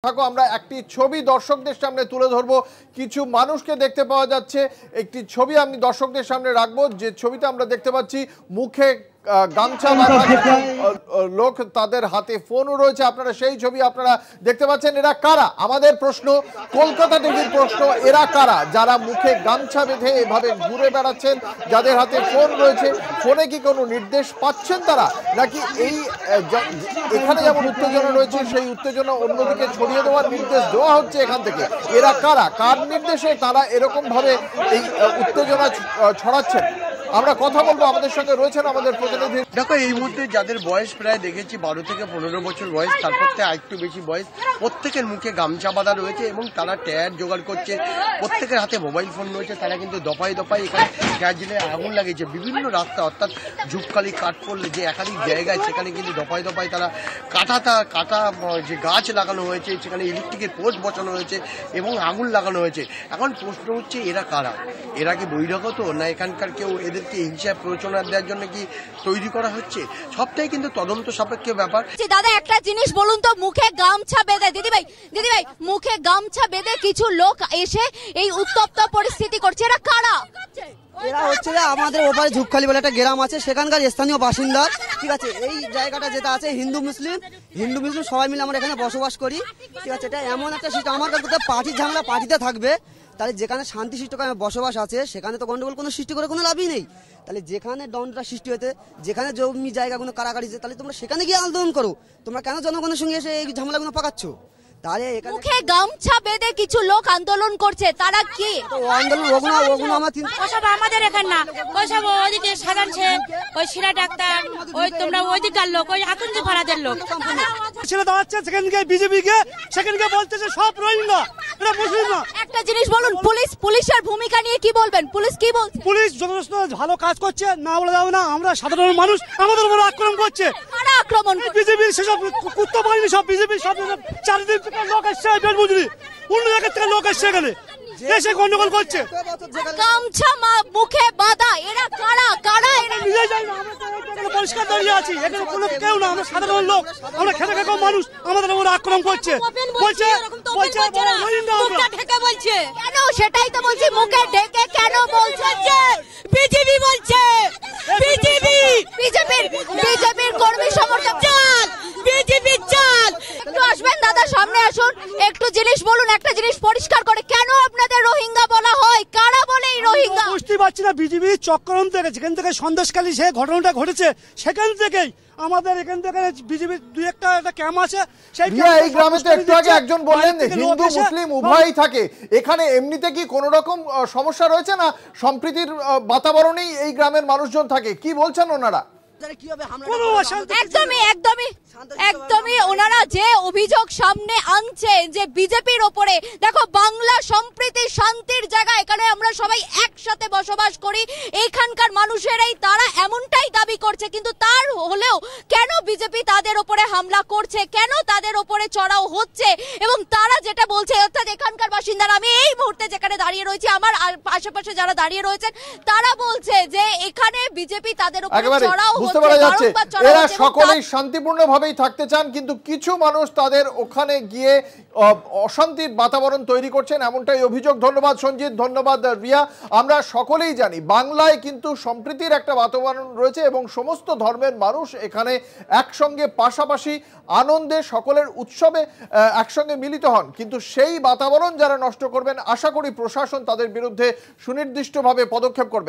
থাকো আমরা একটি ছবি দর্শকদের সামনে তুলে ধরবো। কিছু মানুষকে দেখতে পাওয়া যাচ্ছে, একটি ছবি আমি দর্শকদের সামনে রাখবো। যে ছবিটা আমরা দেখতে পাচ্ছি, মুখে গামছা বাঁধা লোক, তাদের হাতে ফোনও রয়েছে। আপনারা সেই ছবি আপনারা দেখতে পাচ্ছেন। এরা কারা? আমাদের প্রশ্ন, কলকাতা টিভির প্রশ্ন, এরা কারা যারা মুখে গামছা বেঁধে এভাবে ঘুরে বেড়াচ্ছেন, যাদের হাতে ফোন রয়েছে? ফোনে কি কোনো নির্দেশ পাচ্ছেন তারা, নাকি এই এখানে যেমন উত্তেজনা রয়েছে সেই উত্তেজনা অন্যদিকে ছড়িয়ে দেওয়ার নির্দেশ দেওয়া হচ্ছে এখান থেকে? এরা কারা, কার নির্দেশে তারা এরকম ভাবে এই উত্তেজনা ছড়াচ্ছেন? আমরা কথা বলবো, আমাদের সঙ্গে রয়েছেন আমাদের প্রতিনিধি। দেখো, এই মুহূর্তে যাদের বয়স প্রায় দেখেছি 12 থেকে 15 বছর বয়স, তারপর থেকে আরেকটু বেশি বয়স, প্রত্যেকের মুখে গামছা বাঁধা রয়েছে এবং তারা টায়ার জোগাড় করছে। প্রত্যেকের হাতে মোবাইল ফোন রয়েছে। তারা কিন্তু দফায় দফায় এখানে গ্যাস জেলে আগুন লাগিয়েছে বিভিন্ন রাস্তা, অর্থাৎ ঝুপখালি, কাঠপোল, যে একাধিক জায়গায় সেখানে কিন্তু দফায় দফায় তারা কাটা যে গাছ লাগানো হয়েছে, সেখানে ইলেকট্রিকের পোস্ট বসানো হয়েছে এবং আগুন লাগানো হয়েছে। এখন প্রশ্ন হচ্ছে, এরা কারা? এরা কি বহিরাগত, না এখানকার কেউ এদেরকে হিংসা প্ররোচনা দেওয়ার জন্য কি তৈরি করা হচ্ছে? সবটাই কিন্তু তদন্ত সাপেক্ষ ব্যাপার। দাদা, একটা জিনিস বলুন তো, মুখে গামছা বেঁধে, দিদিভাই মুখে গামছা বেঁধে কিছু লোক এসে এই উত্তপ্ত পরিস্থিতি করছে, এরা কারা? এরা হচ্ছে যে আমাদের ওপারে ঝুপখালি বলে একটা গ্রাম আছে, সেখানকার স্থানীয় বাসিন্দা। ঠিক আছে, এই জায়গাটা যেটা আছে হিন্দু মুসলিম সবাই মিলে আমরা এখানে বসবাস করি। ঠিক আছে, এটা এমন একটা সিস্টেম, আমার কাছে পার্টির ঝামেলা পার্টিতে থাকবে, তাহলে যেখানে শান্তি সৃষ্টি বসবাস আছে সেখানে তো গন্ডগোল কোনো সৃষ্টি করে কোনো লাভই নেই। তাহলে যেখানে দ্বন্দ্বটা সৃষ্টি হতে, যেখানে জমি জায়গাগুলো কারাকারি, তাহলে তোমরা সেখানে গিয়ে আন্দোলন করো। তোমরা কেন জনগণের সঙ্গে এসে এই ঝামেলাগুলো পাকাচ্ছ? তাহলে মুখে গামছা বেঁধে কিছু লোক আন্দোলন করছে, তারা কি আন্দোলন? ওগুলো আমাদের এখানে না, ওই সব ওইদিকে সাজানছে, ওই সিরা ডাক্তার, ওই তোমরা ওইদিককার লোক, ওই আকুঞ্জি পাড়াদের লোক ছেলে দাঁড়াচ্ছে সেখানকে বিজেপি কে, সেখানকে বলতেছে সব রোহিঙ্গা, এটা মুসলিম না। একটা জিনিস বলুন, পুলিশের ভূমিকা নিয়ে কি বলবেন? পুলিশ কি বলছে? পুলিশ যথেষ্ট ভালো কাজ করছে, না বলে যাবে না। আমরা সাধারণ মানুষ, আমাদের উপর আক্রমণ করছে। কারা আক্রমণ? বিজেপির সেসব কুত্তা বাহিনী, সব বিজেপির সব চারিদিক থেকে লোক এসছে, বেলমজুরি অন্য জায়গা থেকে লোক এসছে এখানে এসে গন্ডগোল করছে। গামছা মুখে বাঁধা, এরা কারা? নিজে যাই না, আমরা পরিষ্কার দাঁড়িয়ে আছি, এখানে কোনো কেউ না, আমরা সাধারণ লোক, আমরা খেটে খাওয়া মানুষ, আমাদের উপর আক্রমণ করছে। কেন? সেটাই তো বলছি, মুখে ঢেকে কেন বলছে? বিজেপি বলছে, বিজেপির কর্মী সমর্থক, বিজেপি চাল। একটু আসবেন দাদা, সামনে আসুন, একটু জিনিস বলুন, একটা জিনিস পরিষ্কার করে, কেন আপনাদের রোহিঙ্গা বলা হয়? কারা বলে এই রোহিঙ্গা? বুঝতে পারছি না। বিজেপি চক্রান্ত থেকে, যেখান থেকে সন্দেশখালী সে ঘটনাটা ঘটেছে, সেখান থেকেই আমাদের এখান থেকে বিজেপির দুই একটা ক্যাম্প আছে। এই গ্রামে তো একটু আগে একজন বললেন হিন্দু মুসলিম উভয়ই থাকে, এখানে এমনিতে কি কোন রকম সমস্যা রয়েছে না? সম্প্রীতির বাতাবরণেই এই গ্রামের মানুষজন থাকে, কি বলছেন ওনারা? একদমই ওনারা যে অভিযোগ সামনে আনছে যে বিজেপির ওপরে, দেখো বাংলা সম্প্রীতি শান্তির জায়গা, এখানে আমরা সবাই একসাথে বসবাস করি, এখানকার মানুষেরাই তারা এমনটাই দাবি করছে। কিন্তু তার হলেও কেন বিজেপি তাদের ওপরে হামলা করছে, কেন তাদের ওপরে চড়াও হচ্ছে? এবং তারা যেটা বলছে, অর্থাৎ এখানকার বাসিন্দারা, আমি এই মুহূর্তে যেখানে দাঁড়িয়ে রয়েছি, আমার আশেপাশে যারা দাঁড়িয়ে রয়েছেন, তারা বলছে যে এখানে বিজেপি তাদের ওপরে চড়াও হচ্ছে। এরা সকলেই শান্তিপূর্ণভাবেই থাকতে চান, কিন্তু কিছু মানুষ তাদের ওখানে গিয়ে অশান্তির বাতাবরণ তৈরি করছেন, এমনটাই অভিযোগ। ধন্যবাদ সঞ্জিত, ধন্যবাদ রিয়া। আমরা সকলেই জানি বাংলায় কিন্তু সম্প্রীতির একটা বাতাবরণ রয়েছে এবং সমস্ত ধর্মের মানুষ এখানে একসঙ্গে পাশাপাশি আনন্দে সকলের উৎসবে একসঙ্গে মিলিত হন। কিন্তু সেই বাতাবরণ যারা নষ্ট করবেন, আশা করি প্রশাসন তাদের বিরুদ্ধে সুনির্দিষ্টভাবে পদক্ষেপ করবেন।